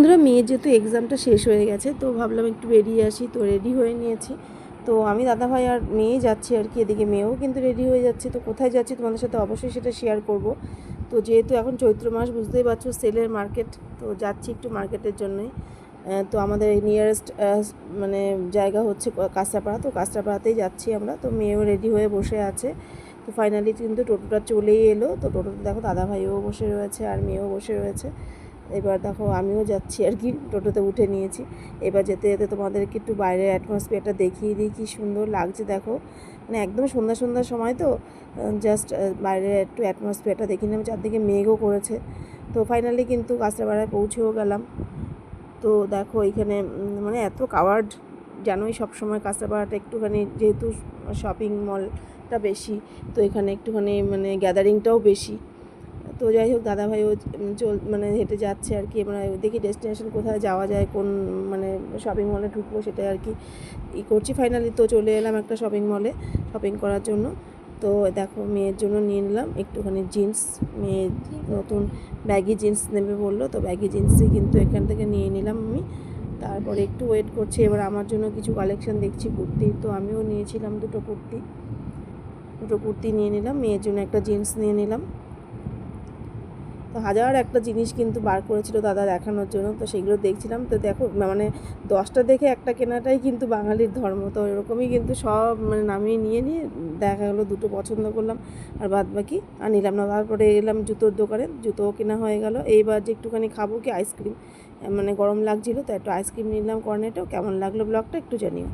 বন্ধুরা, মেয়ের যেহেতু এক্সামটা শেষ হয়ে গেছে তো ভাবলাম একটু বেরিয়ে আসি, তো রেডি হয়ে নিয়েছি। তো আমি দাদাভাই আর মেয়ে যাচ্ছি আর কি, এদিকে মেয়েও কিন্তু রেডি হয়ে যাচ্ছে। তো কোথায় যাচ্ছি তোমাদের সাথে অবশ্যই সেটা শেয়ার করব। তো যেহেতু এখন চৈত্র মাস, বুঝতেই পারছো, সেলের মার্কেট, তো যাচ্ছি একটু মার্কেটের জন্যই। তো আমাদের এই নিয়ারেস্ট মানে জায়গা হচ্ছে কাঁচরাপাড়া, তো কাঁচরাপাড়াতেই যাচ্ছি আমরা। তো মেয়েও রেডি হয়ে বসে আছে। তো ফাইনালি কিন্তু টোটোটা চলেই এলো। তো টোটোতে দেখো দাদাভাইও বসে রয়েছে আর মেয়েও বসে রয়েছে। এবার দেখো আমিও যাচ্ছি আর কি, টোটোতে উঠে নিয়েছি। এবার যেতে যেতে তোমাদেরকে একটু বাইরের অ্যাটমসফিয়ারটা দেখিয়ে দিই, কী সুন্দর লাগছে দেখো। মানে একদম সন্ধ্যার সময় তো জাস্ট বাইরের একটু অ্যাটমসফিয়ারটা দেখিয়ে নিলাম। চারদিকে মেঘও করেছে। তো ফাইনালি কিন্তু কাঁচরাপাড়ায় পৌঁছেও গেলাম। তো দেখো এইখানে মানে এত কাওয়ার্ড, জানোই সবসময় কাঁচরাপাড়াটা একটুখানি যেহেতু শপিং মলটা বেশি, তো এখানে একটুখানি মানে গ্যাদারিংটাও বেশি। তো যাই হোক, দাদাভাইও মানে হেঁটে যাচ্ছে আর কি। মানে দেখি ডেস্টিনেশন কোথায় যাওয়া যায়, কোন মানে শপিং মলে ঢুকবো সেটা আর কি করছি। ফাইনালি তো চলে এলাম একটা শপিং মলে শপিং করার জন্য। তো দেখো মেয়ের জন্য নিয়ে নিলাম একটুখানি জিন্স। মেয়ে নতুন ব্যাগি জিন্স নেবে বললো, তো ব্যাগি জিন্সই কিন্তু এখান থেকে নিয়ে নিলাম আমি। তারপরে একটু ওয়েট করছি, এবার আমার জন্য কিছু কালেকশন দেখছি কুর্তি। তো আমিও নিয়েছিলাম দুটো কুর্তি নিয়ে নিলাম, মেয়ের জন্য একটা জিন্স নিয়ে নিলাম। তো হাজার একটা জিনিস কিন্তু বার করেছিল দাদা দেখানোর জন্য, তো সেগুলো দেখছিলাম। তো দেখো মানে 10টা দেখে একটা কেনাটাই কিন্তু বাঙালির ধর্ম। তো এরকমই কিন্তু সব মানে নামিয়ে নিয়ে দেখা গেলো দুটো পছন্দ করলাম আর বাদ বাকি আর নিলাম না। তারপরে এলাম জুতোর দোকানে, জুতোও কেনা হয়ে গেল। এইবার যে একটুখানি খাবো কি আইসক্রিম, মানে গরম লাগছিলো তো একটু আইসক্রিম নিলাম কর্নেটো। কেমন লাগলো ব্লগটা একটু জানিও।